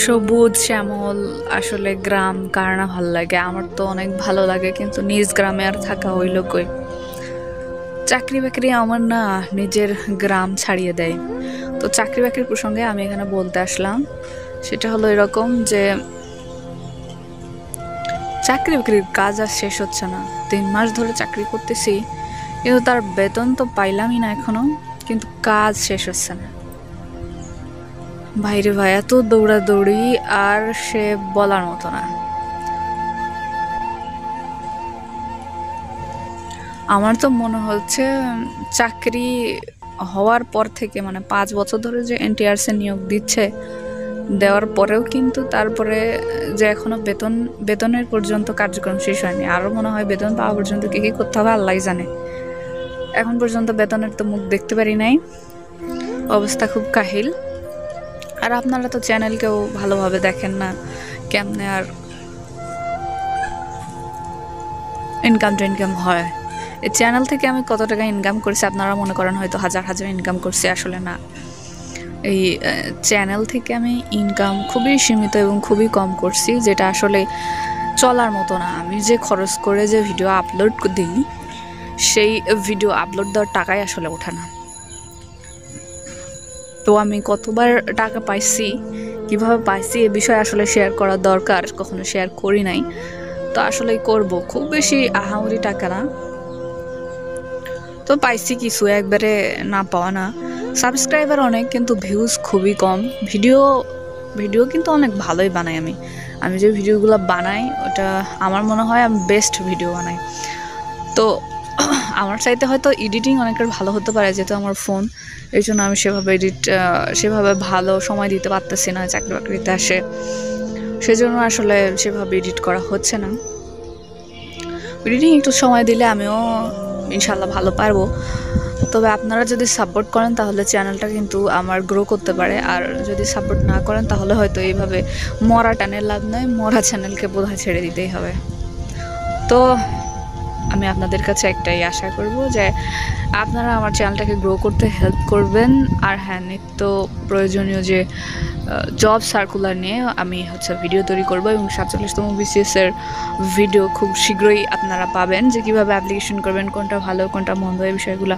সবুজ শ্যামল আসলে গ্রাম কার না ভালো লাগে। আমার তো অনেক ভালো লাগে, কিন্তু নিজ গ্রামে আর থাকা হইল কই। চাকরি বাকরি আমার না নিজের গ্রাম ছাড়িয়ে দেয়। তো চাকরি বাকরির প্রসঙ্গে আমি এখানে বলতে আসলাম, সেটা হলো এরকম যে চাকরি বাকরির কাজ আর শেষ হচ্ছে না। 3 মাস ধরে চাকরি করতেছি, কিন্তু তার বেতন তো পাইলামই না এখনো, কিন্তু কাজ শেষ হচ্ছে না। ভাইরে ভাই, এত দৌড়াদৌড়ি আর সে বলার মতো না। আমার তো মনে হচ্ছে চাকরি হওয়ার পর থেকে, মানে 5 বছর ধরে যে এনটিআরসি নিয়োগ দিচ্ছে, দেওয়ার পরেও কিন্তু তারপরে যে এখনো বেতনের পর্যন্ত কার্যক্রম শেষ হয়নি। আরও মনে হয় বেতন পাওয়া পর্যন্ত কী কী করতে হবে আল্লাহই জানে। এখন পর্যন্ত বেতনের তো মুখ দেখতে পারি নাই। অবস্থা খুব কাহিল। আর আপনারা তো চ্যানেলকেও ভালোভাবে দেখেন না, কেমনে আর ইনকাম হয়। এই চ্যানেল থেকে আমি কত টাকা ইনকাম করছি আপনারা মনে করেন হয়তো হাজার হাজার ইনকাম করছি, আসলে না। এই চ্যানেল থেকে আমি ইনকাম খুবই সীমিত এবং খুবই কম করছি, যেটা আসলে চলার মতো না। আমি যে খরচ করে যে ভিডিও আপলোড দিই, সেই ভিডিও আপলোড দেওয়ার টাকাই আসলে ওঠে না। তো আমি কতবার টাকা পাইছি, কিভাবে পাইছি, এ বিষয়ে আসলে শেয়ার করা দরকার, কখনো শেয়ার করি নাই। তো আসলে করব, খুব বেশি আহামরি টাকা না, তো পাইছি কিছু, একবারে না পাওয়া না। সাবস্ক্রাইবার অনেক, কিন্তু ভিউজ খুবই কম। ভিডিও কিন্তু অনেক ভালোই বানাই আমি যে ভিডিওগুলো বানাই, ওটা আমার মনে হয় আমি বেস্ট ভিডিও বানাই। তো আমার চাইতে হয়তো এডিটিং অনেকটা ভালো হতে পারে, যেহেতু আমার ফোন, এই জন্য আমি সেভাবে ভালো সময় দিতে পারতেছি না চাকরি বাকরিতে আসে, সেজন্য আসলে সেভাবে এডিট করা হচ্ছে না। এডিটিং একটু সময় দিলে আমিও ইনশাল্লাহ ভালো পারবো। তবে আপনারা যদি সাপোর্ট করেন তাহলে চ্যানেলটা কিন্তু আমার গ্রো করতে পারে, আর যদি সাপোর্ট না করেন তাহলে হয়তো এইভাবে মরা টানে লাভ নয়, মরা চ্যানেলকে বোধহয় ছেড়ে দিতেই হবে। তো আমি আপনাদের কাছে একটাই আশা করব যে আপনারা আমার চ্যানেলটাকে গ্রো করতে হেল্প করবেন। আর হ্যাঁ, নিত্য প্রয়োজনীয় যে জব সার্কুলার নিয়ে আমি ভিডিও তৈরি করব, এবং 47তম BCS-এর ভিডিও খুব শীঘ্রই আপনারা পাবেন, যে কীভাবে অ্যাপ্লিকেশন করবেন, কোনটা ভালো কোনটা মন্দ, এই বিষয়গুলো